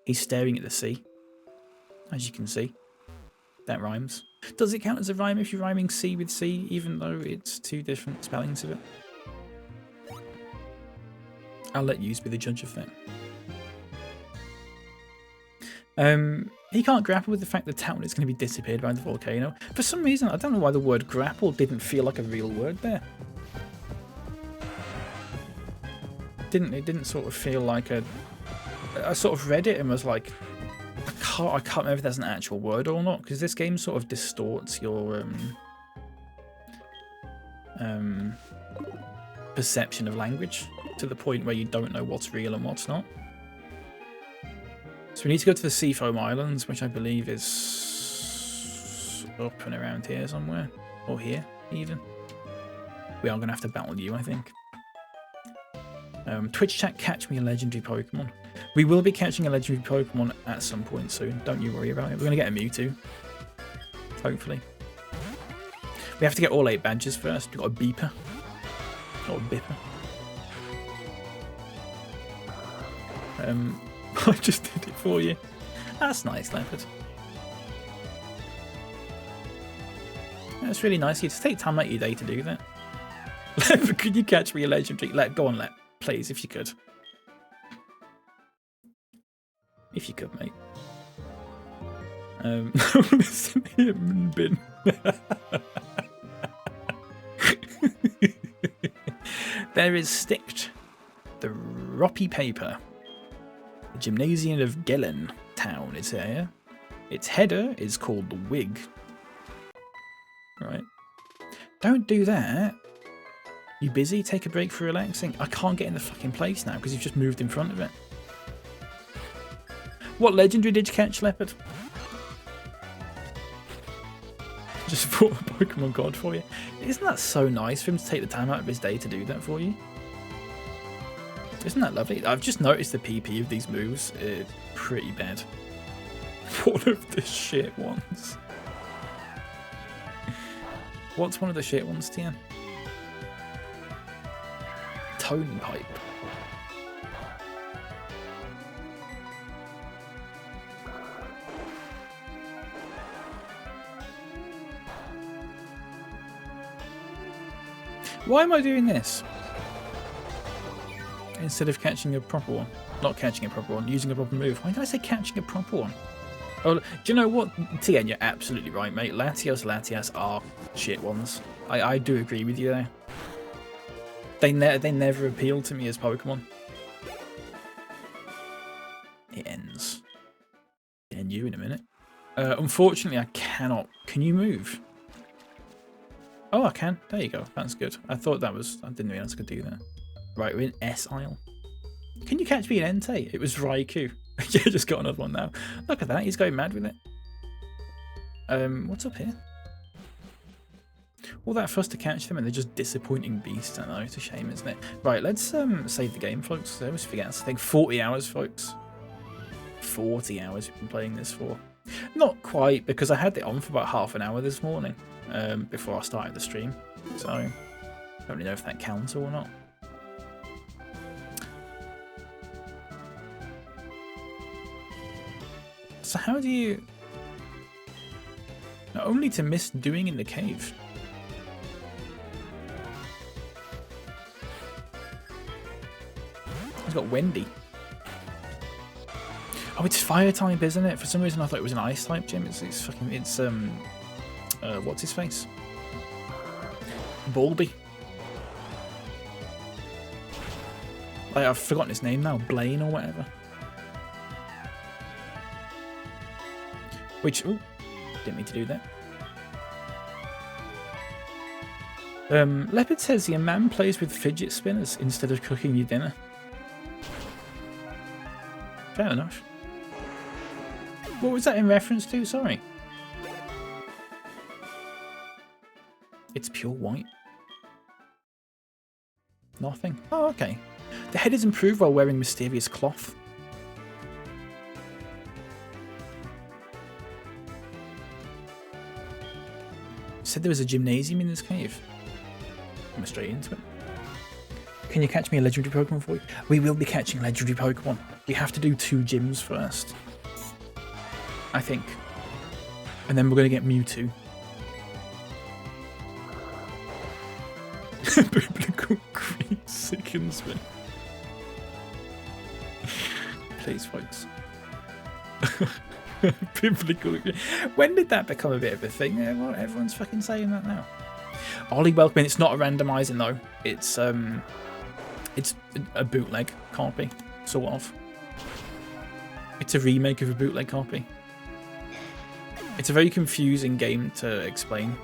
He's staring at the sea, as you can see. That rhymes. Does it count as a rhyme if you're rhyming C with C, even though it's two different spellings of it? I'll let you be the judge of that. He can't grapple with the fact the town is going to be disappeared by the volcano. For some reason, I don't know why the word grapple didn't feel like a real word there. It didn't sort of feel like a... I sort of read it and was like, I can't remember if that's an actual word or not, because this game sort of distorts your perception of language to the point where you don't know what's real and what's not. So we need to go to the Seafoam Islands, which I believe is up and around here somewhere, or here even. We are going to have to battle you, I think. Twitch chat, catch me a legendary Pokemon. We will be catching a legendary Pokemon at some point soon. Don't you worry about it. We're going to get a Mewtwo. Hopefully. We have to get all 8 badges first. We've got a Beeper. Or a Bipper. I just did it for you. That's nice, Leopard. That's really nice. You just take time out of your day to do that. Leopard, could you catch me a legendary? Go on, please, if you could. If you could, mate. Listen here, bin. There is Sticked, the Roppy Paper. The Gymnasium of Gelen Town is here. Its header is called the WIG. Right. Don't do that. You busy? Take a break for relaxing. I can't get in the fucking place now because you've just moved in front of it. What legendary did you catch, Leopard? Just brought a Pokemon God for you. Isn't that so nice for him to take the time out of his day to do that for you? Isn't that lovely? I've just noticed the PP of these moves is pretty bad. One of the shit ones. What's one of the shit ones, Tian? Tone Pipe. Why am I doing this? Instead of catching a proper one. Not catching a proper one, using a proper move. Why did I say catching a proper one? Oh, do you know what? Tien, you're absolutely right, mate. Latias are shit ones. I do agree with you there. They never appealed to me as Pokemon. It ends. And you in a minute. Unfortunately, I cannot. Can you move? Oh, I can. There you go. That's good. I thought that was... I didn't realize I could do that. Right, we're in S Isle. Can you catch me an Entei? It was Raikou. Yeah, just got another one now. Look at that. He's going mad with it. What's up here? All that fuss to catch them and they're just disappointing beasts. I know. It's a shame, isn't it? Right, let's save the game, folks. I always forget. It's like 40 hours, folks. 40 hours we've been playing this for. Not quite, because I had it on for about half an hour this morning. Before I started the stream, so I don't really know if that counts or not. So how do you... Not only to miss doing in the cave. He's got Wendy. Oh, it's fire type, isn't it? For some reason I thought it was an ice type gym. It's fucking... It's what's his face? Baldy. I've forgotten his name now. Blaine or whatever. Which, ooh, didn't mean to do that. Leopard says your man plays with fidget spinners instead of cooking your dinner. Fair enough. What was that in reference to? Sorry. It's pure white. Nothing. Oh, okay. The head is improved while wearing mysterious cloth. Said there was a gymnasium in this cave. I'm straight into it. Can you catch me a legendary Pokemon for you? We will be catching legendary Pokemon. We have to do 2 gyms first, I think. And then we're going to get Mewtwo. Biblical creed sickens me. Please, folks. Biblical. When did that become a bit of a thing? Everyone's fucking saying that now. Ollie welcome. It's not a randomizing though. It's a bootleg copy, sort of. It's a remake of a bootleg copy. It's a very confusing game to explain.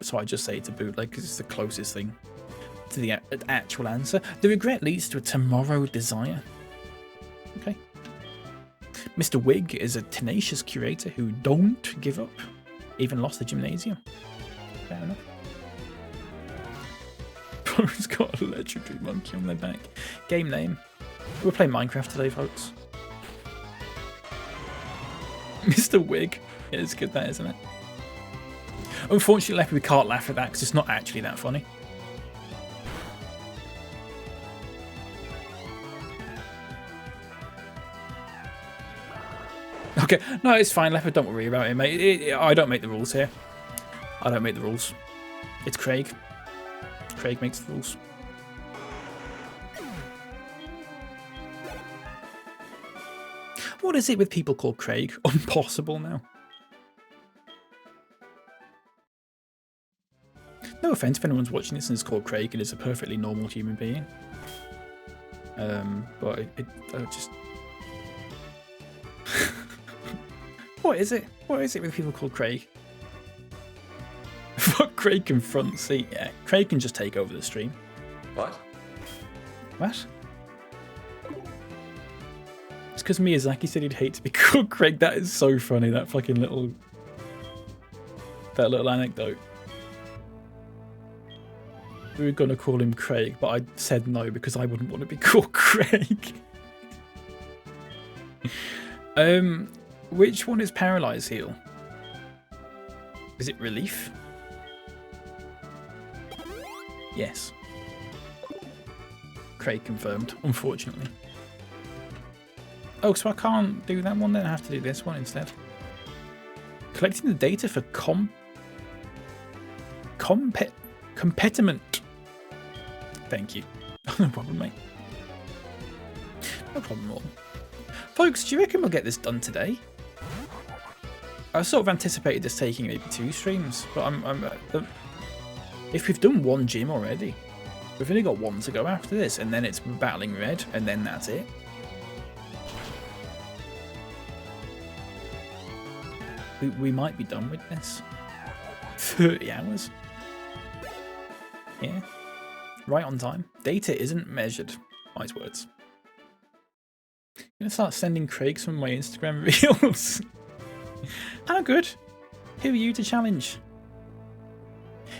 So I just say it's a bootleg because it's the closest thing to the actual answer. The regret leads to a tomorrow desire. Okay. MR.WIG is a tenacious curator who don't give up. Even lost the gymnasium. Fair enough. Bro's got a legendary monkey on their back. Game name. We're playing Minecraft today, folks. MR.WIG. Yeah, it's good that, isn't it? Unfortunately, we can't laugh at that because it's not actually that funny. Okay, no, it's fine, Leopard, don't worry about it, mate. I don't make the rules here. I don't make the rules. It's Craig. Craig makes the rules. What is it with people called Craig? Impossible now. No offense if anyone's watching this and is called Craig and is a perfectly normal human being. But I just... What is it? What is it with people called Craig? Fuck Craig can front seat. Yeah, Craig can just take over the stream. What? What? It's because Miyazaki said he'd hate to be called Craig. That is so funny. That fucking little... That little anecdote. We were going to call him Craig, but I said no because I wouldn't want to be called Craig. Which one is Paralyze Heal? Is it Relief? Yes. Craig confirmed, unfortunately. Oh, so I can't do that one then? I have to do this one instead. Collecting the data for competiment. Thank you. No problem, mate. No problem at all. Folks, do you reckon we'll get this done today? I sort of anticipated this taking maybe 2 streams, but if we've done 1 gym already, we've only got 1 to go after this, and then it's battling Red, and then that's it. We might be done with this. 30 hours. Yeah. Right on time. Data isn't measured. Wise words. I'm going to start sending Craig some of my Instagram reels. How good. Who are you to challenge?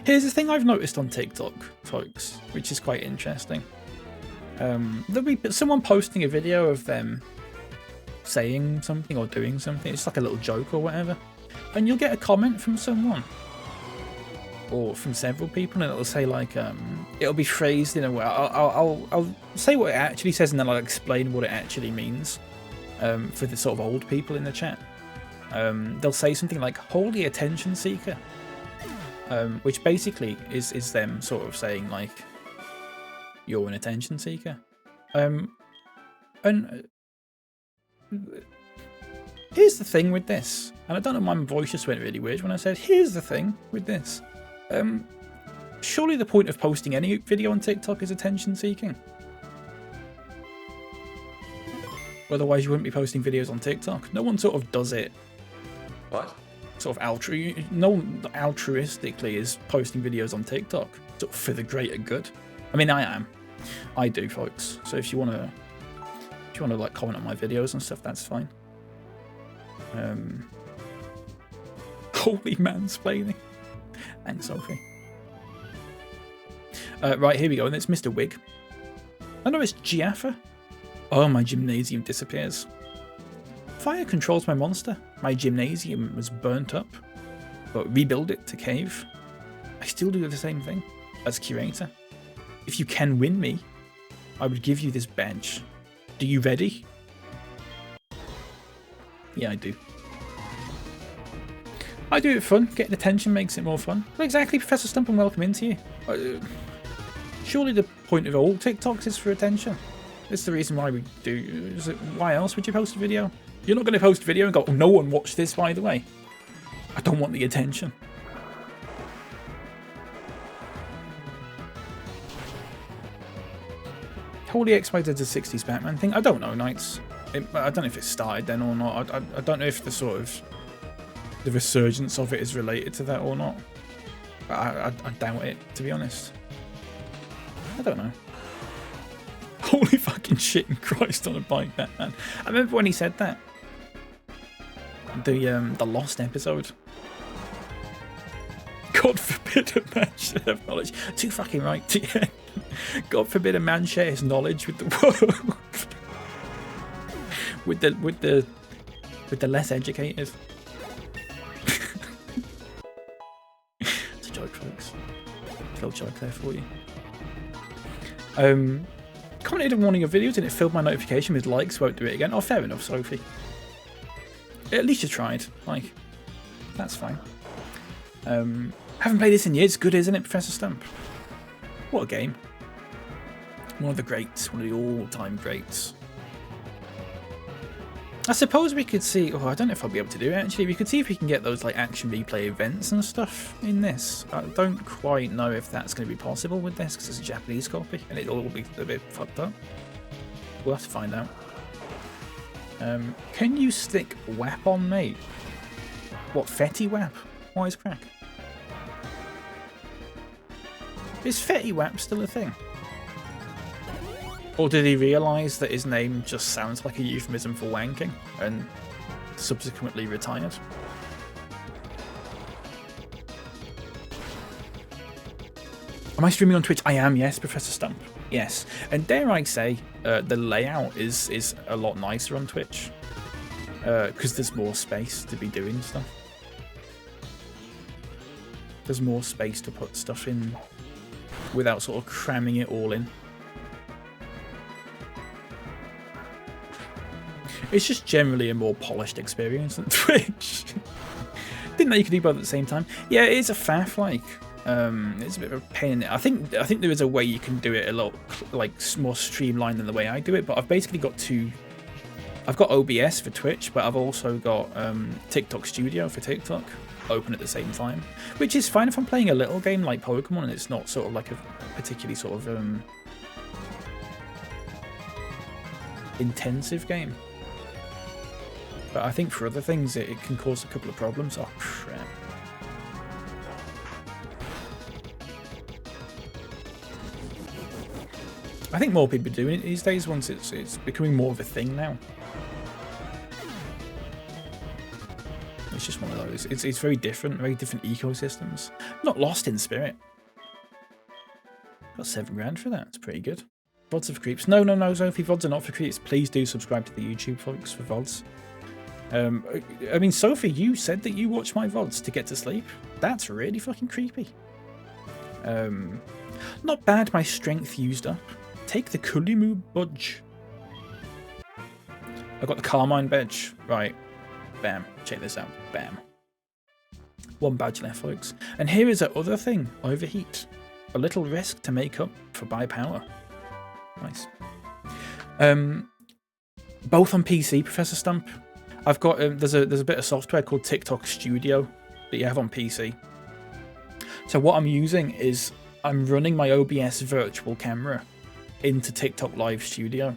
Here's the thing I've noticed on TikTok, folks, which is quite interesting. There'll be someone posting a video of them saying something or doing something. It's like a little joke or whatever. And you'll get a comment from someone. Or from several people, and it'll say like, it'll be phrased in a way. I'll say what it actually says, and then I'll explain what it actually means. For the sort of old people in the chat, they'll say something like "holy attention seeker," which basically is them sort of saying like, "You're an attention seeker." And here's the thing with this, and I don't know, my voice just went really weird when I said, "Here's the thing with this." Surely the point of posting any video on TikTok is attention seeking. Otherwise you wouldn't be posting videos on TikTok. No one sort of does it. What? Sort of no one altruistically is posting videos on TikTok sort of for the greater good. I mean, I am. I do, folks. So if you wanna like comment on my videos and stuff, that's fine. Holy mansplaining. Thanks, Sophie. Right, here we go, and it's MR.WIG. Oh no, it's Giaffa. Oh, my gymnasium disappears. Fire controls my monster. My gymnasium was burnt up, but rebuild it to cave. I still do the same thing as curator. if you can win me, I would give you this bench. Do you ready? Yeah, I do. I do it fun. Getting attention makes it more fun. Well, exactly, Professor Stump, and welcome into you. Surely the point of all TikToks is for attention. It's the reason why we do. Why else would you post a video? You're not going to post a video and go, oh, no one watched this, by the way. I don't want the attention. Holy XYZ's a 60s Batman thing? I don't know, Knights. I don't know if it started then or not. I don't know if the sort of the resurgence of it is related to that or not. I doubt it, to be honest. I don't know. Holy fucking shit and Christ on a bike, Batman. I remember when he said that. The Lost episode. God forbid a man should have knowledge. Too fucking right, TN. God forbid a man share his knowledge with the world. with the less educated. It's a joke, folks. A little joke there for you. Commented on one of your videos and it filled my notification with likes. Won't do it again. Oh, fair enough, Sophie. At least you tried. Like, that's fine. Haven't played this in years. Good, isn't it, Professor Stump? What a game. One of the greats. One of the all-time greats. I suppose we could see... Oh, I don't know if I'll be able to do it, actually. We could see if we can get those, like, action replay events and stuff in this. I don't quite know if that's going to be possible with this, because it's a Japanese copy, and it'll all be a bit fucked up. We'll have to find out. Can you stick WAP on me? What, Fetty WAP? Why is crack? Is Fetty WAP still a thing? Or did he realise that his name just sounds like a euphemism for wanking and subsequently retired? Am I streaming on Twitch? I am, yes, Professor Stump. Yes. And dare I say, the layout is a lot nicer on Twitch. Because there's more space to be doing stuff. There's more space to put stuff in without sort of cramming it all in. It's just generally a more polished experience than Twitch. Didn't know you could do both at the same time. Yeah, it is a faff, like. It's a bit of a pain in it. I think there is a way you can do it a lot like more streamlined than the way I do it, but I've basically got two. I've got OBS for Twitch, but I've also got TikTok Studio for TikTok open at the same time, which is fine if I'm playing a little game like Pokémon and it's not sort of like a particularly sort of intensive game. But I think for other things it can cause a couple of problems. Oh crap. I think more people are doing it these days once it's becoming more of a thing now. It's just one of those. It's very different ecosystems. Not lost in spirit. Got $7 grand for that. It's pretty good. VODs of creeps. No, Sophie. VODs are not for creeps. Please do subscribe to the YouTube, folks, for VODs. I mean, Sophie, you said that you watch my VODs to get to sleep. That's really fucking creepy. Not bad. My strength used up. Take the Kulimu Budge. I've got the Carmine Badge. Right. Bam. Check this out. Bam. One badge left, folks. And here is that other thing. Overheat. A little risk to make up for by power. Nice. Both on PC, Professor Stump. I've got there's a bit of software called TikTok Studio that you have on PC. So what I'm using is I'm running my OBS virtual camera into TikTok Live Studio.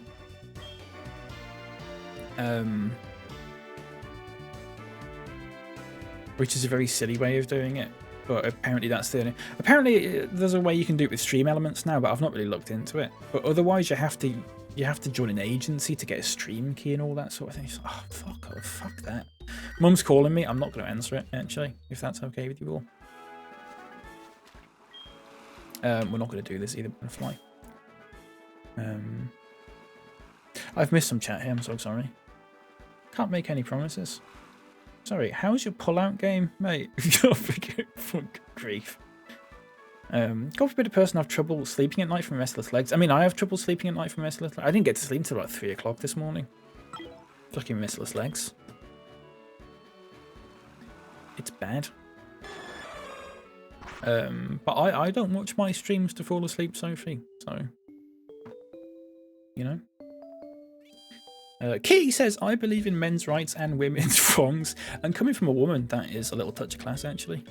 Which is a very silly way of doing it, but apparently that's the only... Apparently there's a way you can do it with Stream Elements now, but I've not really looked into it. But otherwise you have to join an agency to get a stream key and all that sort of thing. Oh, fuck that. Mum's calling me. I'm not going to answer it, actually, if that's okay with you all. We're not going to do this either. We're going to fly. I've missed some chat here. I'm so sorry. Can't make any promises. Sorry, how's your pull-out game, mate? Fuck grief. God forbid a person have trouble sleeping at night from restless legs. I mean, I have trouble sleeping at night from restless legs. I didn't get to sleep until about 3 o'clock this morning. Fucking restless legs. It's bad. But I don't watch my streams to fall asleep, Sophie. So, you know. Kitty says, I believe in men's rights and women's wrongs. And coming from a woman, that is a little touch of class, actually.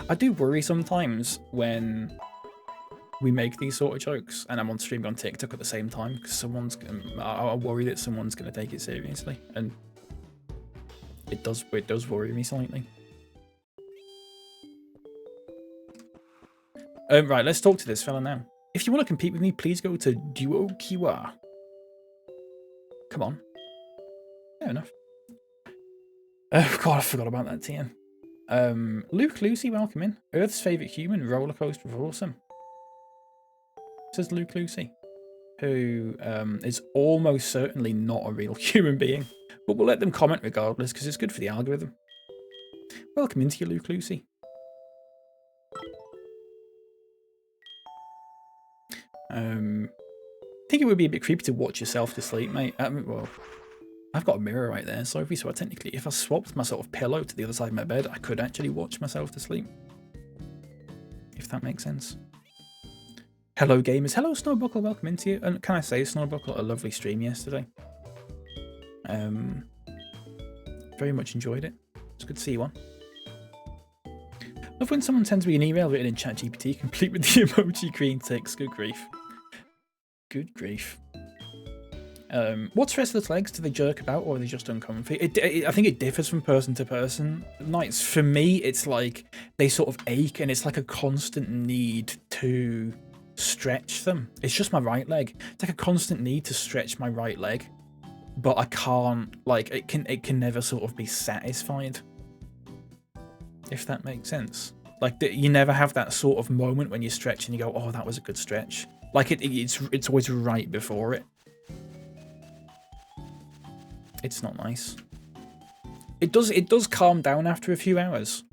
I do worry sometimes when we make these sort of jokes and I'm on stream on TikTok at the same time because I worry that someone's going to take it seriously. And it does worry me slightly. Right, let's talk to this fella now. If you want to compete with me, please go to Duo Kiwa. Come on. Fair enough. Oh god, I forgot about that TN. Luke Lucy, welcome in. Earth's favourite human, roller coaster of awesome. Says Luke Lucy, who is almost certainly not a real human being. But we'll let them comment regardless, because it's good for the algorithm. Welcome into you, Luke Lucy. I think it would be a bit creepy to watch yourself to sleep, mate. Well, I've got a mirror right there, Sophie, so technically, if I swapped my sort of pillow to the other side of my bed, I could actually watch myself to sleep. If that makes sense. Hello, gamers. Hello, Snowbuckle. Welcome into you. And can I say, Snowbuckle, a lovely stream yesterday. Very much enjoyed it. It's good to see you on. Love when someone sends me an email written in ChatGPT, complete with the emoji green ticks. Good grief. Good grief. What's restless legs? Do they jerk about or are they just uncomfy? I think it differs from person to person. Nights, for me, it's like they sort of ache and it's like a constant need to stretch them. It's just my right leg. It's like a constant need to stretch my right leg, but I can't, like, it can never sort of be satisfied. If that makes sense. Like, you never have that sort of moment when you stretch and you go, oh, that was a good stretch. Like, it's always right before it. It's not nice. It does calm down after a few hours.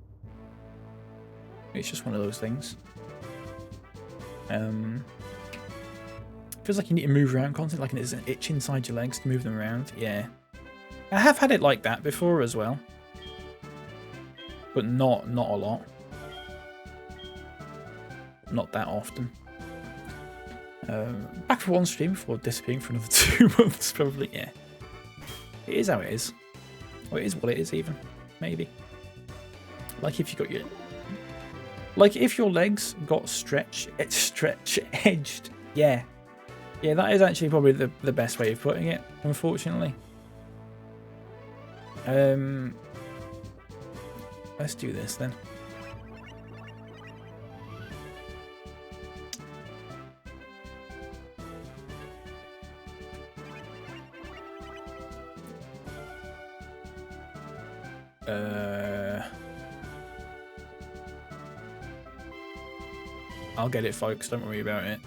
It's just one of those things. Feels like you need to move around constantly, like there's an itch inside your legs to move them around. Yeah. I have had it like that before as well. But not a lot. Not that often. Back for one stream before disappearing for another 2 months, probably. Yeah. It is how it is. Or it is what it is, even. Maybe. Like if you got your... Like if your legs got stretch edged. Yeah. Yeah, that is actually probably the best way of putting it, unfortunately. Let's do this then. I'll get it, folks. Don't worry about it.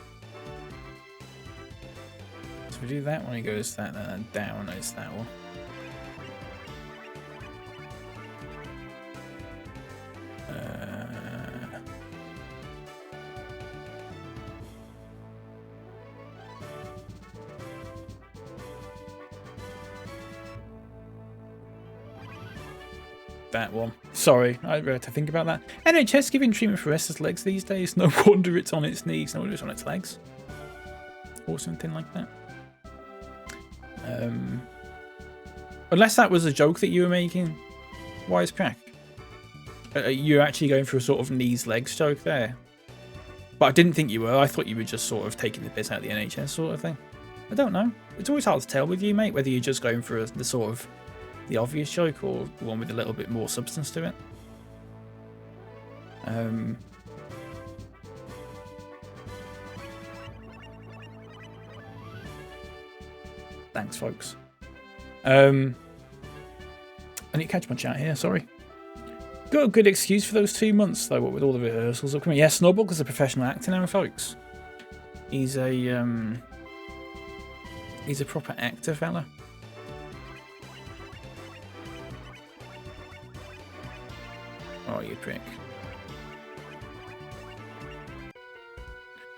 So we do that one, it goes that, and down is that one. That one. Sorry, I had to think about that. NHS giving treatment for restless legs these days. No wonder it's on its knees. No wonder it's on its legs. Or something like that. Unless that was a joke that you were making. Wisecrack. You're actually going for a sort of knees legs joke there. But I didn't think you were. I thought you were just sort of taking the piss out of the NHS sort of thing. I don't know. It's always hard to tell with you, mate, whether you're just going for the sort of the obvious joke or one with a little bit more substance to it. Thanks, folks. I need to catch my chat here, sorry. Got a good excuse for those 2 months, though, what with all the rehearsals upcoming. Yeah, Snowball's a professional actor now, folks. He's a proper actor fella. Oh, you prick.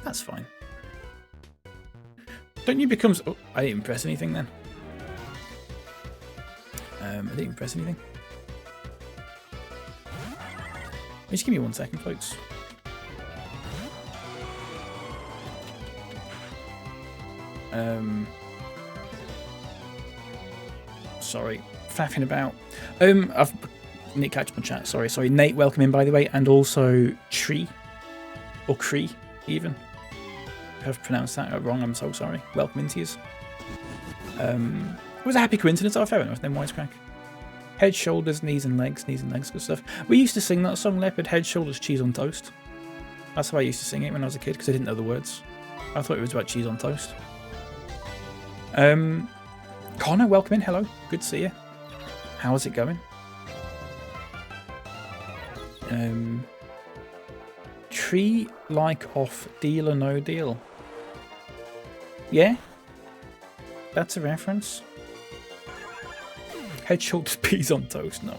That's fine. Don't you become... Oh, I didn't press anything then. I didn't press anything. Just give me 1 second, folks. Sorry, faffing about. I've Nick catch my chat. Sorry. Nate, welcome in by the way, and also Tree or Cree even. If I've pronounced that wrong, I'm so sorry. Welcome into yous. It was a happy coincidence. Oh, fair enough. Then Wisecrack. Head, shoulders, knees and legs, good stuff. We used to sing that song, Leopard. Head, shoulders, cheese on toast. That's how I used to sing it when I was a kid because I didn't know the words. I thought it was about cheese on toast. Connor, welcome in. Hello, good to see you. How's it going? Tree like off deal or no deal. Yeah, that's a reference. Head, shoulders, peas on toast. No.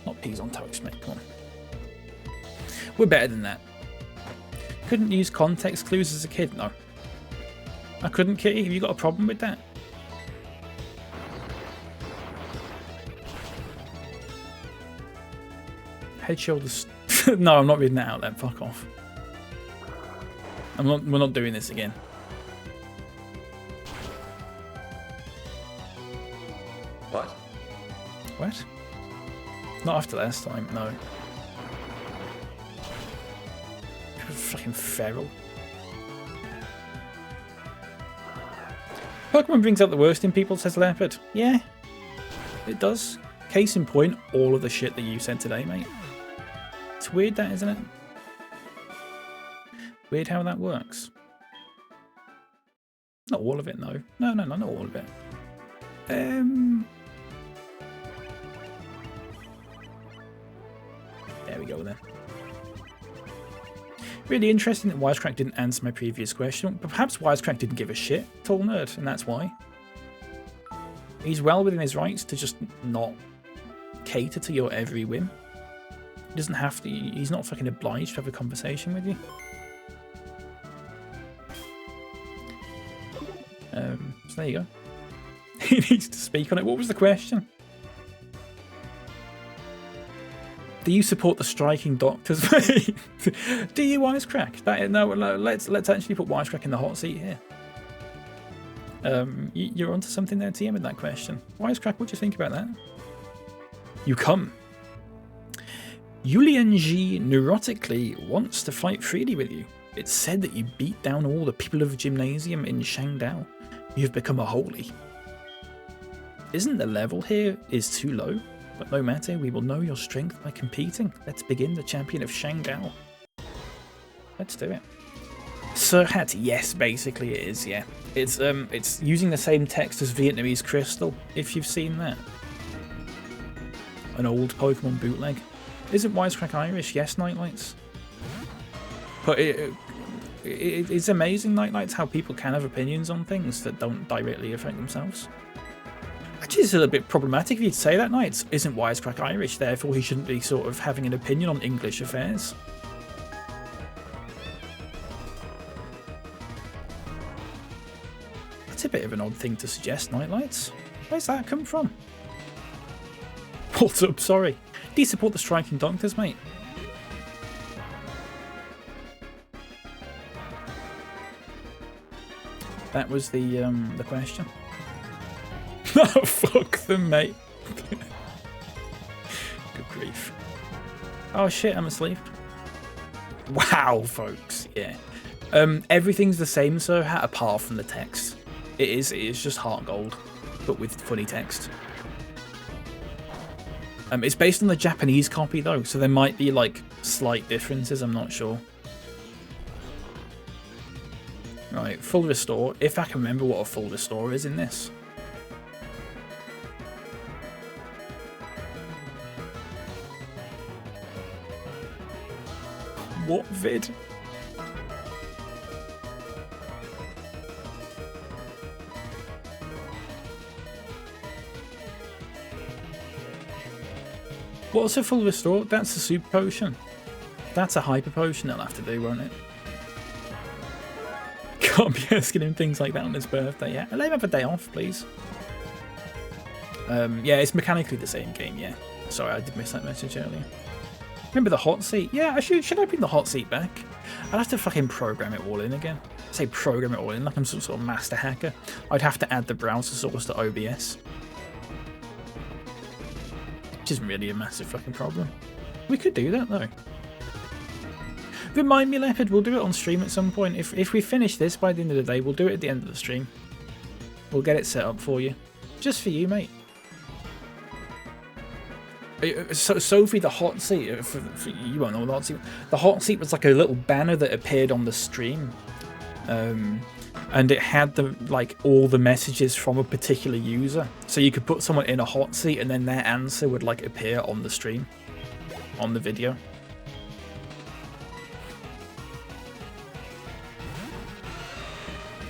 Not peas on toast, mate. Come on. We're better than that. Couldn't use context clues as a kid. No. I couldn't, Kitty. Have you got a problem with that? Head, shoulders. No, I'm not reading that out there. Fuck off. We're not doing this again. What? What? Not after last time, no. Fucking feral. Pokemon brings out the worst in people, says Leopard. Yeah, it does. Case in point, all of the shit that you said today, mate. It's weird that, isn't it? Weird how that works. Not all of it, no. No, not all of it. There we go then. Really interesting that Wisecrack didn't answer my previous question, but perhaps Wisecrack didn't give a shit. Tall nerd, and that's why. He's well within his rights to just not cater to your every whim. He doesn't have to, he's not fucking obliged to have a conversation with you. So there you go. He needs to speak on it. What was the question? Do you support the striking doctors? Do you, Wisecrack? No, let's actually put Wisecrack in the hot seat here. You're onto something there, TM, with that question. Wisecrack, what do you think about that? You come. Yulian G neurotically wants to fight freely with you. It's said that you beat down all the people of Gymnasium in Shangdao. You have become a holy. Isn't the level here is too low? But no matter, we will know your strength by competing. Let's begin the champion of Shangdao. Let's do it. Serhat, yes, basically it is, yeah. It's using the same text as Vietnamese Crystal, if you've seen that. An old Pokemon bootleg. Isn't Wisecrack Irish? Yes, Nightlights. But it's amazing, Nightlights, how people can have opinions on things that don't directly affect themselves. Actually, it's a little bit problematic if you'd say that, Knights. Isn't Wisecrack Irish, therefore he shouldn't be sort of having an opinion on English affairs. That's a bit of an odd thing to suggest, Nightlights. Where's that come from? What's up, sorry. Do you support the striking doctors, mate? That was the question. Oh, fuck them, mate. Good grief. Oh shit, I'm asleep. Wow, folks, yeah. Everything's the same, sir, apart from the text. It is just heart gold, but with funny text. It's based on the Japanese copy though, so there might be like slight differences, I'm not sure. Right, full restore, if I can remember what a full restore is in this. What vid? What's a full restore? That's a super potion. That's a hyper potion they'll have to do, won't it? Can't be asking him things like that on his birthday. Yeah, let him have a day off, please. Yeah, it's mechanically the same game. Yeah, sorry, I did miss that message earlier. Remember the hot seat? Yeah, should I bring the hot seat back? I'd have to fucking program it all in again. Say program it all in like I'm some sort of master hacker. I'd have to add the browser source to OBS. Which isn't really a massive fucking problem. We could do that though. Remind me, Leopard, we'll do it on stream at some point. If we finish this by the end of the day, we'll do it at the end of the stream. We'll get it set up for you. Just for you, mate. So, Sophie, the hot seat, you won't know the hot seat. The hot seat was like a little banner that appeared on the stream. And it had all the messages from a particular user. So you could put someone in a hot seat and then their answer would like appear on the stream, on the video.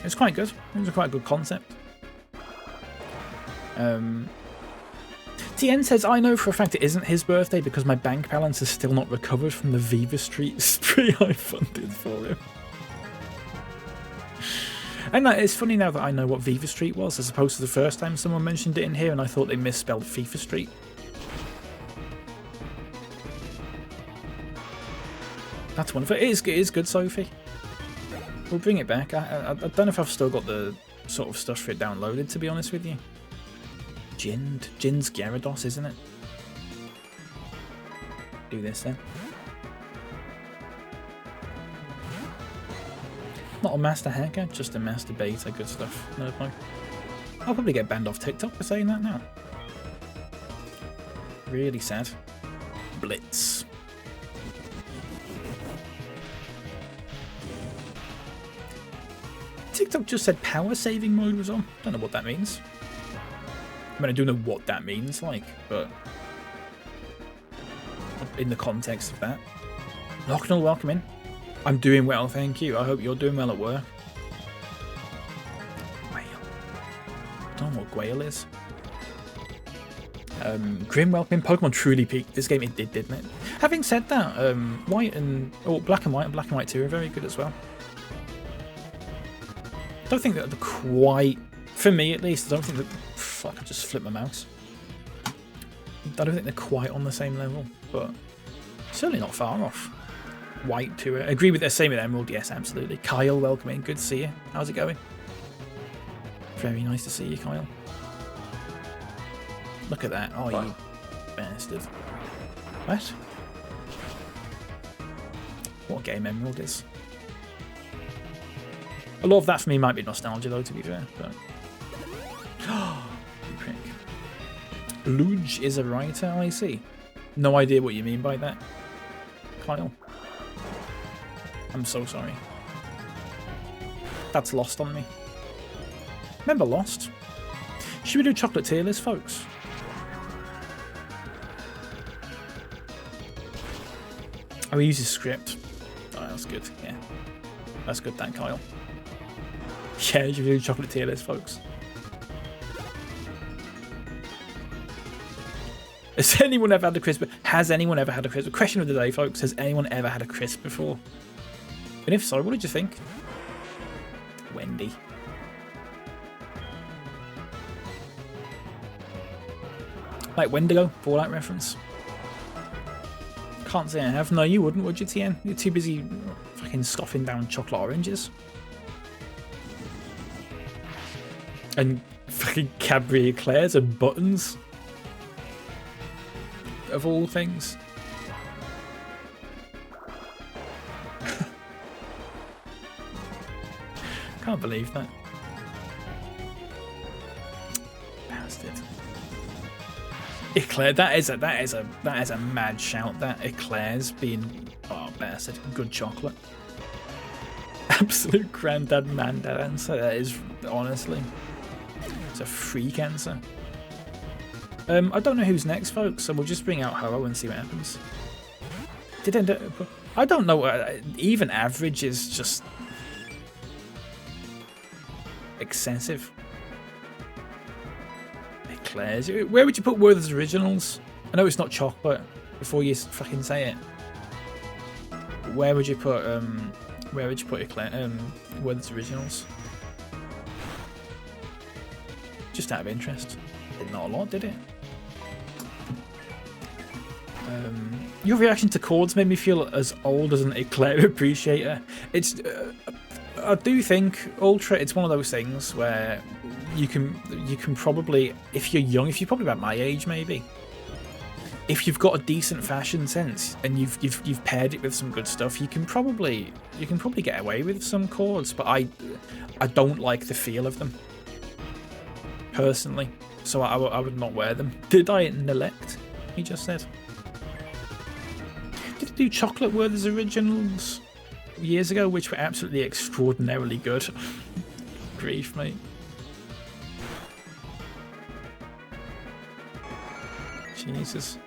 It's quite good. It was a quite good concept. TN says, I know for a fact it isn't his birthday because my bank balance is still not recovered from the Viva Street spree I funded for him. And it's funny now that I know what Viva Street was, as opposed to the first time someone mentioned it in here and I thought they misspelled FIFA Street. That's wonderful. It is good, Sophie. We'll bring it back. I don't know if I've still got the sort of stuff for it downloaded, to be honest with you. Jin's Gyarados, isn't it? Do this then. Not a master hacker, just a master beta. Good stuff. No point. I'll probably get banned off TikTok for saying that now. Really sad. Blitz. TikTok just said power saving mode was on. Don't know what that means. I mean, I do know what that means, but in the context of that. Locknell, welcome in. I'm doing well, thank you. I hope you're doing well at work. Gwail. I don't know what Gwail is. Grim, welcome in. Pokemon truly peaked. This game, it did, didn't it? Having said that, Black and White 2 are very good as well. I don't think that they're quite, for me at least, I don't think that, fuck, I just flipped my mouse. I don't think they're quite on the same level, but certainly not far off. White 2, agree with the same with Emerald, yes, absolutely. Kyle, welcome in, good to see you. How's it going? Very nice to see you, Kyle. Look at that, oh you bastard. What? What game Emerald is. A lot of that for me might be nostalgia though, to be fair, but... prick. Luge is a writer, I see. No idea what you mean by that, Kyle. I'm so sorry. That's lost on me. Remember Lost? Should we do chocolate tier list, folks? Oh, we use his script. Oh, that's good, yeah. That's good, thank Kyle. Yeah, you do chocolate tier list, folks. Has anyone ever had a crisp? Has anyone ever had a crisp? Question of the day, folks. Has anyone ever had a crisp before? And if so, what did you think? Wendy. Like Wendigo, Fallout reference. Can't say I have. No, you wouldn't, would you, TN? You're too busy fucking scoffing down chocolate oranges. And fucking Cadbury eclairs and buttons. Of all things. Can't believe that. Bastard. Eclair, that is a mad shout. That eclairs being, oh bastard, good chocolate. Absolute granddad mandad answer. That is, honestly, it's a freak answer. I don't know who's next, folks, so we'll just bring out Ho-Oh and see what happens. I don't know. Even average is just excessive. Eclairs. Where would you put Werther's Originals? I know it's not chocolate. Before you fucking say it, where would you put your World's Originals? Just out of interest. Not a lot, did it? Your reaction to chords made me feel as old as an eclair appreciator. It's, I do think Ultra. It's one of those things where you can probably, if you're young, if you're probably about my age, maybe. If you've got a decent fashion sense and you've paired it with some good stuff, you can probably get away with some chords. But I don't like the feel of them personally, so I would not wear them. Did I neglect? He just said. Did he do chocolate Werther's Originals years ago, which were absolutely extraordinarily good? Grief, mate. Jesus.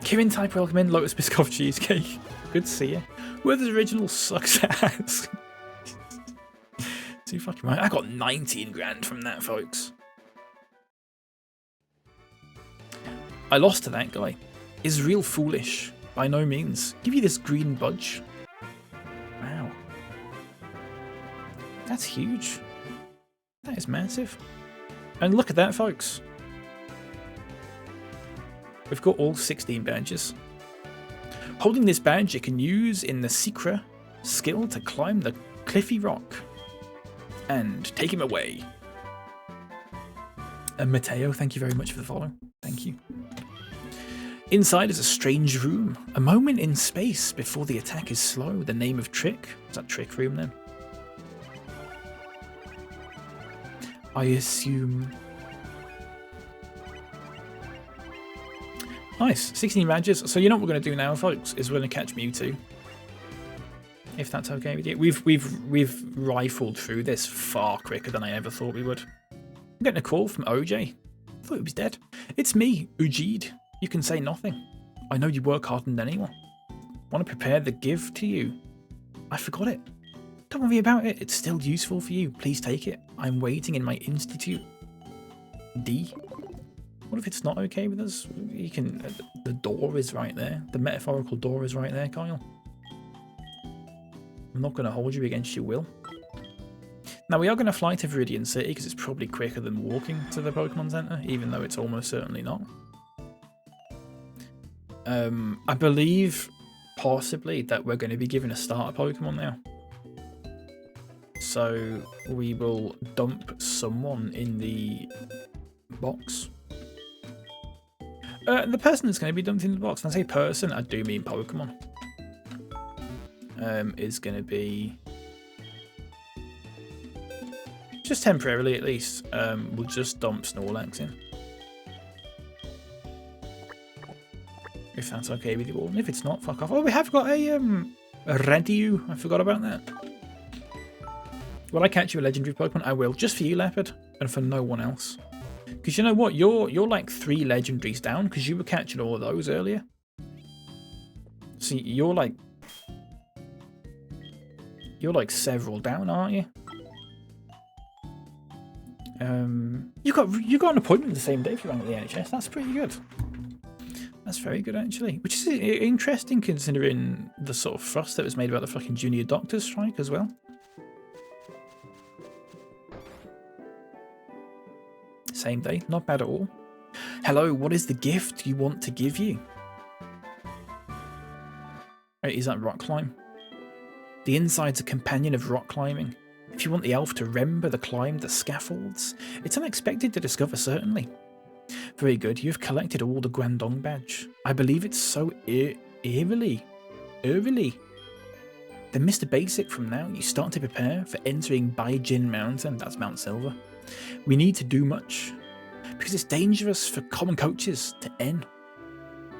Kieran type welcome in. Lotus Biscoff cheesecake. Good to see you. Werther's Original sucks ass. Too fucking right. I got 19 grand from that, folks. I lost to that guy. Is real foolish. By no means. Give you this green budge. Wow. That's huge. That is massive. And look at that, folks. We've got all 16 badges. Holding this badge, you can use in the secret skill to climb the cliffy rock. And take him away. And Mateo, thank you very much for the follow. Thank you. Inside is a strange room. A moment in space before the attack is slow. The name of Trick. Is that Trick Room then? I assume. Nice. 16 badges. So you know what we're going to do now, folks, is we're going to catch Mewtwo. If that's okay with you. We've rifled through this far quicker than I ever thought we would. I'm getting a call from OJ. I thought he was dead. It's me, Ujid. You can say nothing. I know you work harder than anyone. Want to prepare the gift to you? I forgot it. Don't worry about it. It's still useful for you. Please take it. I'm waiting in my institute. D. What if it's not okay with us? You can. The door is right there. The metaphorical door is right there, Kyle. I'm not going to hold you against your will. Now, we are going to fly to Viridian City because it's probably quicker than walking to the Pokemon Center, even though it's almost certainly not. I believe, possibly, that we're going to be given a starter Pokemon now. So, we will dump someone in the box. The person that's going to be dumped in the box, and I say person, I do mean Pokemon. Is going to be, just temporarily at least, we'll just dump Snorlax in. If that's okay with you all. And if it's not, fuck off. Oh, we have got a Rediu. I forgot about that. Will I catch you a legendary Pokemon? I will. Just for you, Leopard, and for no one else. Because you know what? You're like 3 legendaries down because you were catching all of those earlier. See, you're like several down, aren't you? You got an appointment the same day if you rang at the NHS. That's pretty good. That's very good, actually. Which is interesting considering the sort of fuss that was made about the fucking junior doctors strike as well. Same day, not bad at all. Hello, what is the gift you want to give you? Wait, is that rock climb? The inside's a companion of rock climbing. If you want the elf to remember the climb, the scaffolds, it's unexpected to discover, certainly. Very good, you've collected all the Guandong badge. I believe it's so eerily. Then Mr. Basic, from now, you start to prepare for entering Baijin Mountain, that's Mount Silver. We need to do much, because it's dangerous for common coaches to N.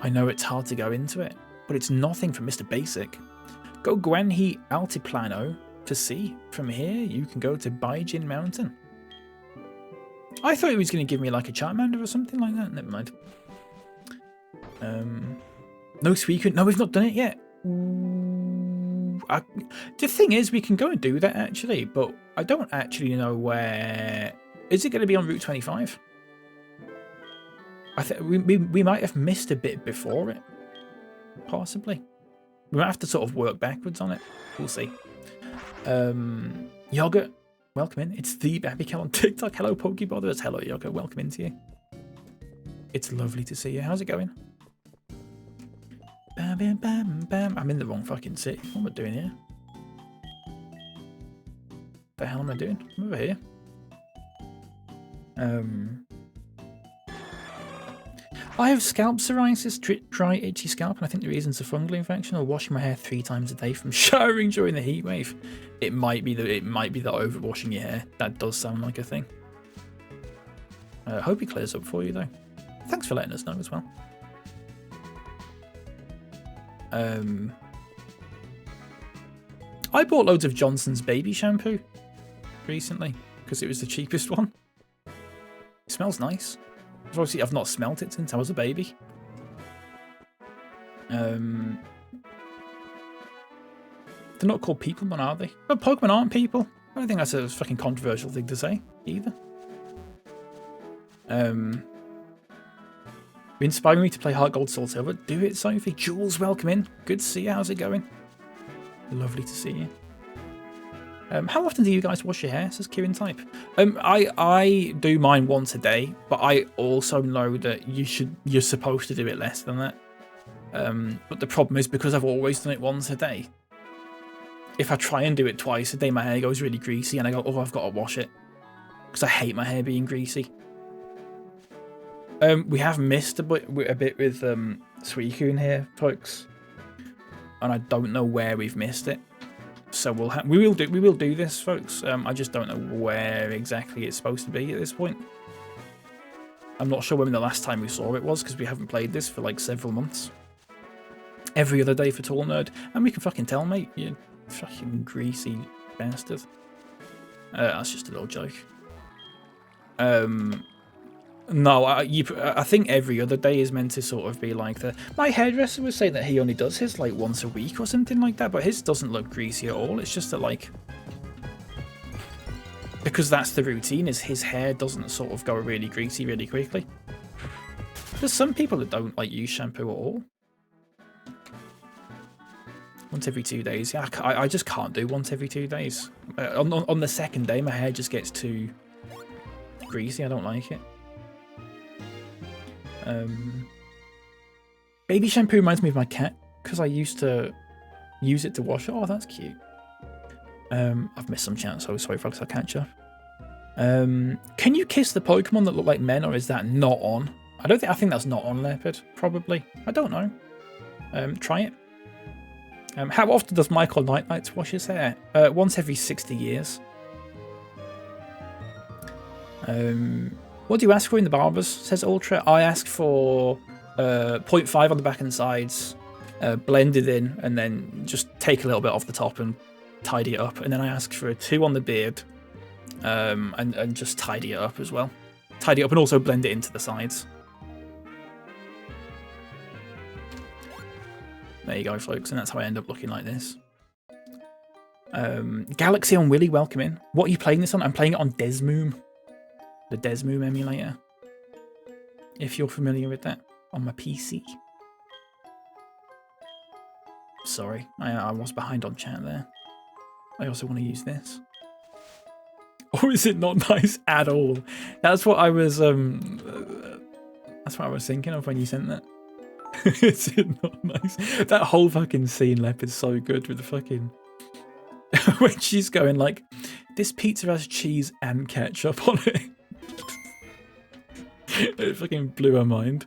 I know it's hard to go into it, but it's nothing for Mr. Basic. Go Guanhe Altiplano to see. From here, you can go to Baijin Mountain. I thought he was going to give me like a Charmander or something like that. Never mind. No Suicune. No, we've not done it yet. The thing is, we can go and do that actually, but I don't actually know where. Is it going to be on Route 25? I think we might have missed a bit before it, possibly. We might have to sort of work backwards on it. We'll see. Yogurt, welcome in. It's the Abigail on TikTok. Hello, Pokebothers. Hello, Yogurt. Welcome into you. It's lovely to see you. How's it going? Bam, bam, bam, bam. I'm in the wrong fucking city. What am I doing here? The hell am I doing? I'm over here. I have scalp psoriasis, dry, itchy scalp, and I think the reason's a fungal infection or washing my hair 3 times a day from showering during the heat wave. It might be that overwashing your hair. That does sound like a thing. Hope it clears up for you though. Thanks for letting us know as well. I bought loads of Johnson's baby shampoo recently because it was the cheapest one. It smells nice. Obviously, I've not smelt it since I was a baby. They're not called people, are they? But Pokemon aren't people. I don't think that's a fucking controversial thing to say either. You're inspiring me to play Heart Gold Soul Silver. Do it, Sophie. Jules, welcome in. Good to see you. How's it going? Lovely to see you. How often do you guys wash your hair? Says Kieran Type. I do mine once a day, but I also know that you're supposed to do it less than that. But the problem is because I've always done it once a day. If I try and do it twice a day, my hair goes really greasy, and I go, oh, I've got to wash it because I hate my hair being greasy. We have missed a bit with Suicune in here, folks, and I don't know where we've missed it. So we will do this, folks. I just don't know where exactly it's supposed to be at this point. I'm not sure when the last time we saw it was because we haven't played this for like several months. Every other day for Tall Nerd, and we can fucking tell, mate. You fucking greasy bastard. That's just a little joke. No, I think every other day is meant to sort of be like the... My hairdresser was saying that he only does his like once a week or something like that, but his doesn't look greasy at all. It's just that like... Because that's the routine, is his hair doesn't sort of go really greasy really quickly. There's some people that don't like use shampoo at all. Once every 2 days. Yeah, I just can't do once every 2 days. On the second day, my hair just gets too greasy. I don't like it. Baby shampoo reminds me of my cat because I used to use it to wash it. Oh, that's cute. I've missed some chat, so sorry folks, I'll catch up. Can you kiss the Pokemon that look like men, or is that not on? I think that's not on, Leopard. Probably. I don't know. Try it. How often does Michael Nightlights wash his hair? Once every 60 years. What do you ask for in the barbers? Says Ultra. I ask for 0.5 on the back and sides, blend it in, and then just take a little bit off the top and tidy it up. And then I ask for a 2 on the beard, and just tidy it up as well. Tidy it up and also blend it into the sides. There you go, folks, and that's how I end up looking like this. Galaxy on Willy, welcome in. What are you playing this on? I'm playing it on Desmoom. The Desmoom emulator. If you're familiar with that, on my PC. Sorry, I was behind on chat there. I also want to use this. Or is it not nice at all? That's what I was thinking of when you sent that. Is it not nice? That whole fucking scene, Lep, is so good with the fucking... when she's going like, this pizza has cheese and ketchup on it. It fucking blew her mind.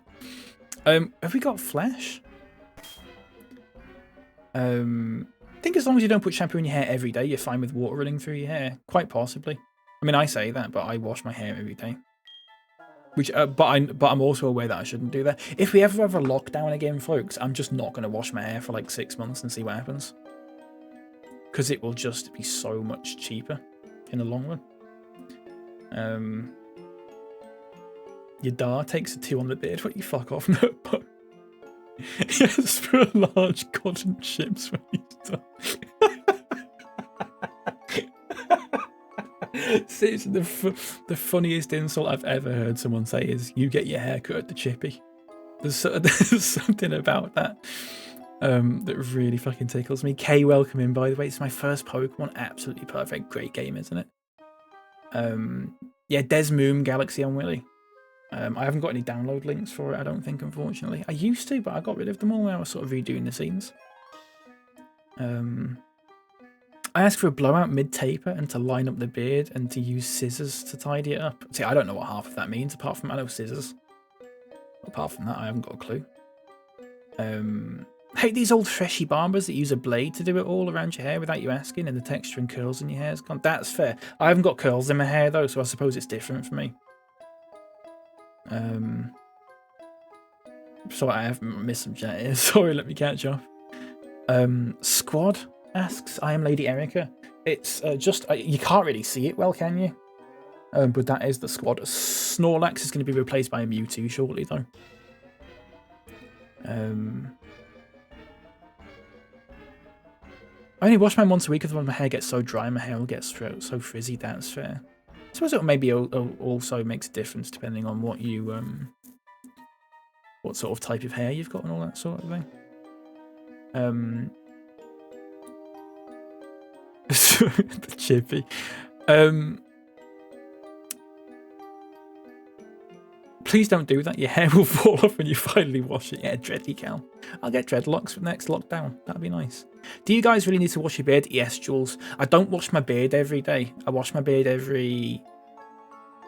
Have we got flesh? I think as long as you don't put shampoo in your hair every day, you're fine with water running through your hair. Quite possibly. I mean, I say that, but I wash my hair every day. Which, but I'm also aware that I shouldn't do that. If we ever have a lockdown again, folks, I'm just not going to wash my hair for like 6 months and see what happens. Because it will just be so much cheaper in the long run. Your Dar takes a 2 on the beard. What you fuck off, no, but yes, for a large cotton chips when he's done. Seriously, the funniest insult I've ever heard someone say is, "You get your hair cut at the chippy." There's something about that that really fucking tickles me. Kay, welcome in, by the way. It's my first Pokemon. Absolutely perfect. Great game, isn't it? Yeah, Desmoom Galaxy on Willy. I haven't got any download links for it, I don't think, unfortunately. I used to, but I got rid of them all when I was sort of redoing the scenes. I asked for a blowout mid-taper and to line up the beard and to use scissors to tidy it up. See, I don't know what half of that means, apart from I know scissors. Apart from that, I haven't got a clue. Hate these old freshy barbers that use a blade to do it all around your hair without you asking, and the texture and curls in your hair is gone. That's fair. I haven't got curls in my hair though, so I suppose it's different for me. Sorry, I have missed some chat here. Sorry, let me catch up. Squad asks, I am Lady Erica. It's just, you can't really see it well, can you? But that is the squad. Snorlax is going to be replaced by a Mewtwo shortly, though. I only wash mine once a week because when my hair gets so dry, my hair will get so frizzy. That's fair. I suppose it maybe also makes a difference depending on what you what sort of type of hair you've got and all that sort of thing. The chippy. Please don't do that. Your hair will fall off when you finally wash it. Yeah, dreadly Cal. I'll get dreadlocks for next lockdown. That'd be nice. Do you guys really need to wash your beard? Yes, Jules. I don't wash my beard every day. I wash my beard every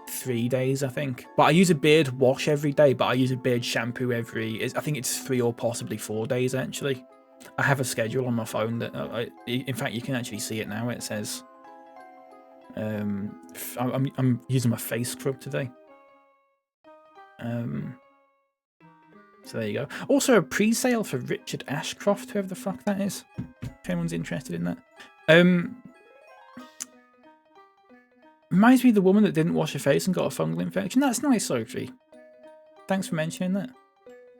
3 days, I think. But I use a beard wash every day, but I use a beard shampoo I think it's 3 or possibly 4 days, actually. I have a schedule on my phone that, in fact, you can actually see it now. It says, I'm using my face scrub today. So there you go. Also a pre-sale for Richard Ashcroft, whoever the fuck that is. If anyone's interested in that. Reminds me of the woman that didn't wash her face and got a fungal infection. That's nice, Sophie. Thanks for mentioning that.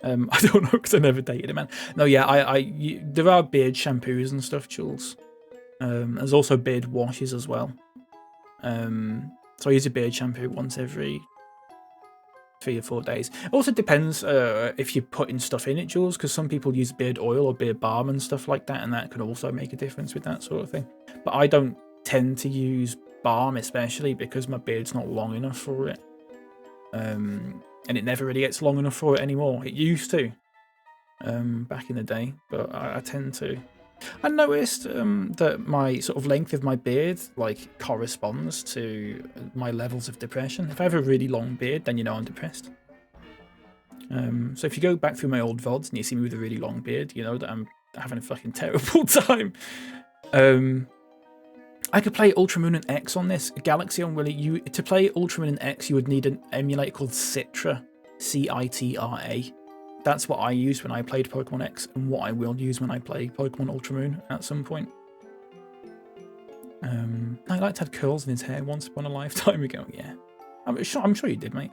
I don't know because I never dated a man. No, yeah, there are beard shampoos and stuff, Jules. There's also beard washes as well. So I use a beard shampoo once every 3 or 4 days. It also depends if you're putting stuff in it, Jules, because some people use beard oil or beard balm and stuff like that, and that can also make a difference with that sort of thing. But I don't tend to use balm, especially because my beard's not long enough for it. And it never really gets long enough for it anymore. It used to, back in the day, but I tend to. I noticed that my sort of length of my beard like corresponds to my levels of depression. If I have a really long beard, then you know I'm depressed. So if you go back through my old VODs and you see me with a really long beard, you know that I'm having a fucking terrible time. I could play Ultramoon and X on this. Galaxy on Willy, to play Ultramoon and X, you would need an emulator called Citra. C-I-T-R-A. That's what I used when I played Pokemon X, and what I will use when I play Pokemon Ultramoon at some point. I liked to have curls in his hair once upon a lifetime ago, yeah. I'm sure you did, mate.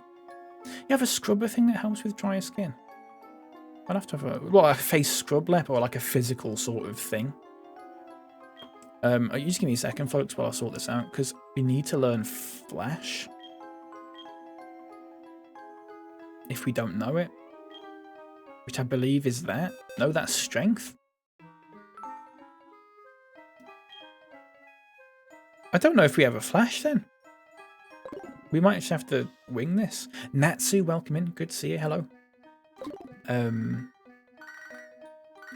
You have a scrubber thing that helps with drier skin? I'd have to have a face scrub lip or like a physical sort of thing. You just give me a second, folks, while I sort this out, because we need to learn Flash. If we don't know it. Which I believe is that. No, that's Strength. I don't know if we have a Flash then. We might just have to wing this. Natsu, welcome in. Good to see you. Hello.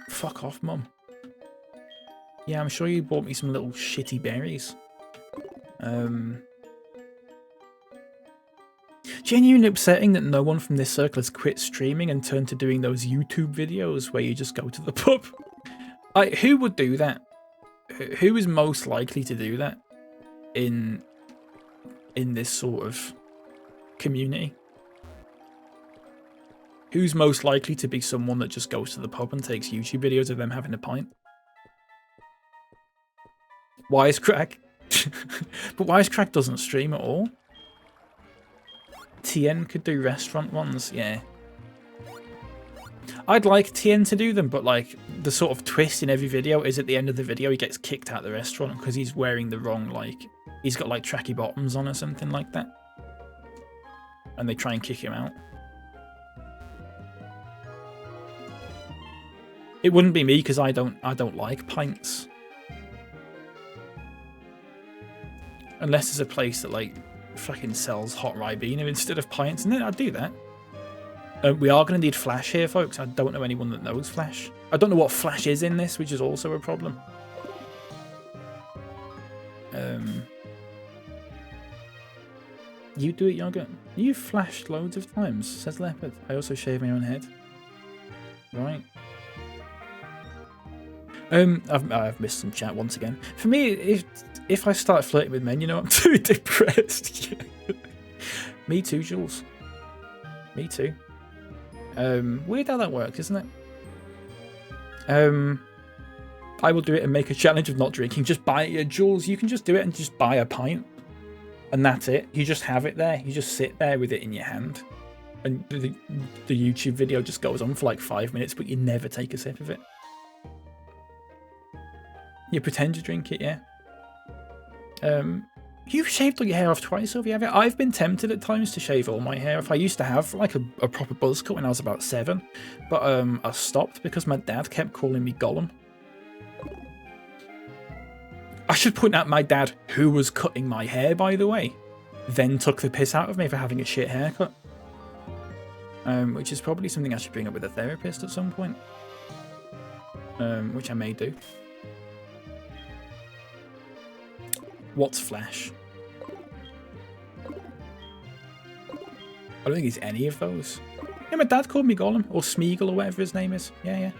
Fuck off, Mum. Yeah, I'm sure you bought me some little shitty berries. Genuinely upsetting that no one from this circle has quit streaming and turned to doing those YouTube videos where you just go to the pub. Who would do that? Who is most likely to do that in this sort of community? Who's most likely to be someone that just goes to the pub and takes YouTube videos of them having a pint? Wisecrack. But Wisecrack doesn't stream at all. TN could do restaurant ones, yeah. I'd like TN to do them, but like the sort of twist in every video is at the end of the video he gets kicked out of the restaurant because he's wearing the wrong like he's got like tracky bottoms on or something like that, and they try and kick him out. It wouldn't be me because I don't like pints. Unless there's a place that like fucking sells hot Ribena instead of pints, and then I'd do that. We are going to need Flash here, folks. I don't know anyone that knows Flash. I don't know what Flash is in this, which is also a problem. You do it, Yogurt. You flashed loads of times, says Leopard. I also shave my own head. Right. I've missed some chat once again. For me, if I start flirting with men, you know, I'm too depressed. Me too, Jules. Me too. Weird how that works, isn't it? I will do it and make a challenge of not drinking. Just buy it, Jules. You can just do it and just buy a pint, and that's it. You just have it there. You just sit there with it in your hand, and the YouTube video just goes on for like 5 minutes, but you never take a sip of it. You pretend to drink it, yeah. You've shaved all your hair off twice over, have you? I've been tempted at times to shave all my hair off. I used to have like a proper buzz cut when I was about 7, but I stopped because my dad kept calling me Gollum. I should point out my dad, who was cutting my hair, by the way, then took the piss out of me for having a shit haircut. Which is probably something I should bring up with a therapist at some point. Which I may do. What's Flash? I don't think it's any of those. Yeah, my dad called me Gollum, or Smeagol, or whatever his name is. Yeah, yeah.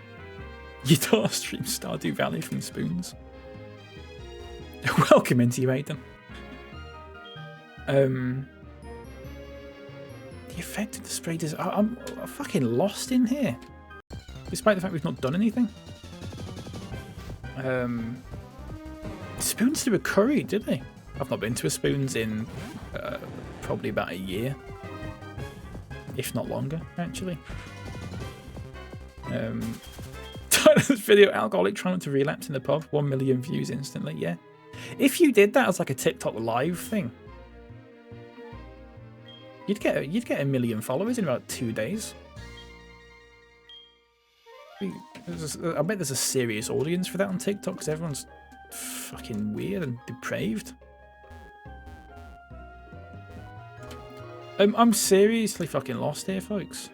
You don't stream Stardew Valley from Spoons. Welcome into you, Aiden. The effect of the spray does. I'm fucking lost in here. Despite the fact we've not done anything. Spoons do a curry, did they? I've not been to a Spoons in probably about a year. If not longer, actually. This video, alcoholic trying not to relapse in the pub. 1 million views instantly, yeah. If you did that as like a TikTok live thing, you'd get 1 million followers in about 2 days. I bet there's a serious audience for that on TikTok because everyone's fucking weird and depraved. I'm seriously fucking lost here, folks.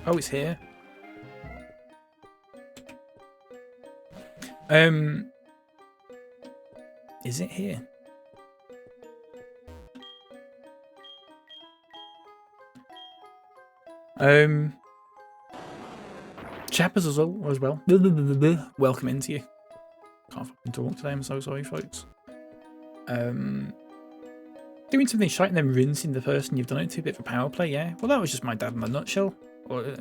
Oh, it's here. Is it here? Chappers as well. Welcome into you. Can't fucking talk today, I'm so sorry, folks. Doing something shite and then rinsing the person you've done it to, a bit for power play, yeah. Well, that was just my dad in a nutshell. Or, I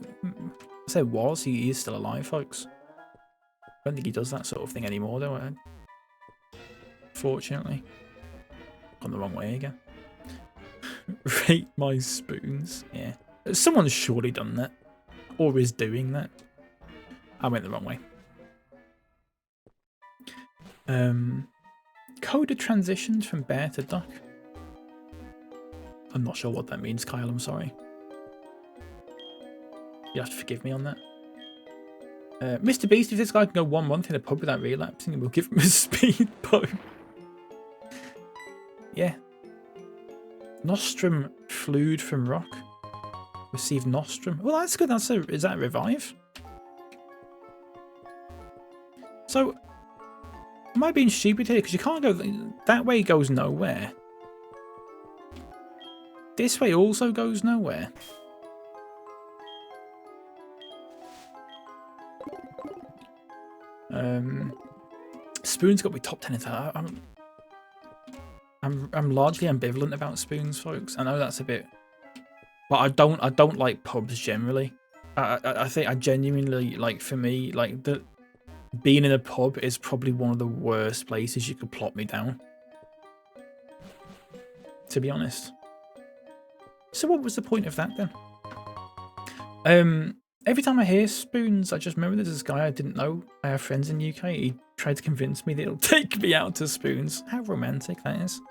say was, he is still alive, folks. I don't think he does that sort of thing anymore, though. Fortunately. Gone the wrong way again. Rate my spoons. Yeah. Someone's surely done that. Or is doing that. I went the wrong way. Coda transitions from bear to duck. I'm not sure what that means, Kyle. I'm sorry. You have to forgive me on that. Mr. Beast, if this guy can go 1 month in a pub without relapsing, we'll give him a speed bump. Yeah. Nostrum fluid from rock. Received Nostrum. Well, that's good. Is that a revive? So, am I being stupid here? Because you can't go... That way goes nowhere. This way also goes nowhere. Spoons got to be top 10 in that. I'm largely ambivalent about spoons, folks. I know that's a bit, but I don't like pubs generally. I think I genuinely, like, for me, like, being in a pub is probably one of the worst places you could plot me down, to be honest. So what was the point of that then? Every time I hear spoons, I just remember there's this guy I didn't know. I have friends in the UK. He tried to convince me that he'll take me out to spoons. How romantic that is.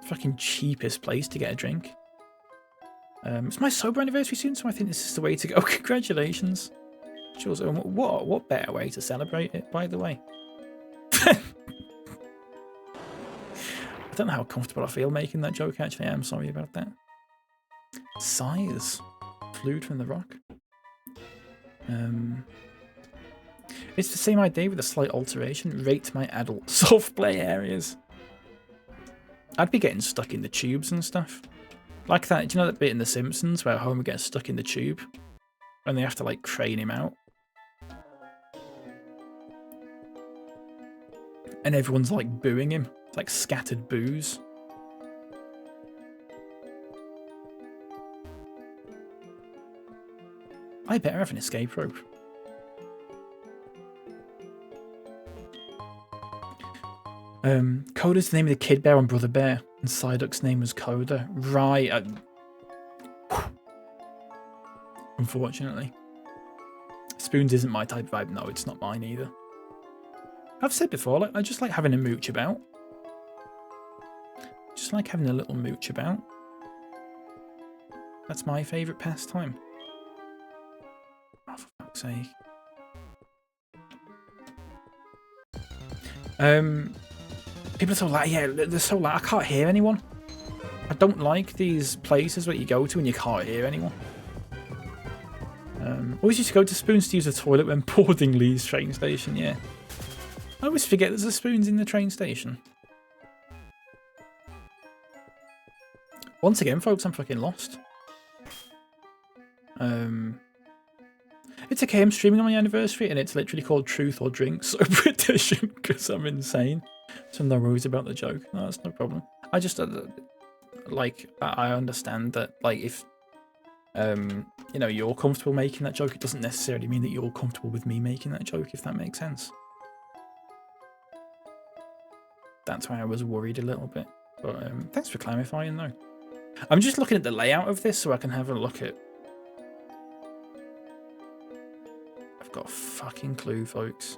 Fucking cheapest place to get a drink. It's my sober anniversary soon, so I think this is the way to go. Congratulations. Jules, what better way to celebrate it, by the way? I don't know how comfortable I feel making that joke, actually. I'm sorry about that. Size. Fluid from the rock. It's the same idea with a slight alteration. Rate my adult soft play areas. I'd be getting stuck in the tubes and stuff. Like that, do you know that bit in The Simpsons where Homer gets stuck in the tube? And they have to like crane him out? And everyone's like booing him. It's like scattered boos. I better have an escape rope. Coda's the name of the Kid Bear on Brother Bear, and Psyduck's name was Coda. Right. Unfortunately. Spoons isn't my type of vibe. No, it's not mine either. I've said before, like, I just like having a mooch about. Just like having a little mooch about. That's my favourite pastime. Oh, for fuck's sake. People are so loud. Yeah, they're so loud. I can't hear anyone. I don't like these places where you go to and you can't hear anyone. Always used to go to Spoons to use the toilet when boarding Lee's train station, yeah. I always forget there's a Spoons in the train station. Once again, folks, I'm fucking lost. It's okay, I'm streaming on my anniversary and it's literally called Truth or Drink, so petition, because I'm insane. So no worries about the joke. No, that's no problem. I just, like, I understand that, like, if, you know, you're comfortable making that joke, it doesn't necessarily mean that you're comfortable with me making that joke, if that makes sense. That's why I was worried a little bit. But thanks for clarifying, though. I'm just looking at the layout of this so I can have a look at... I've got a fucking clue, folks.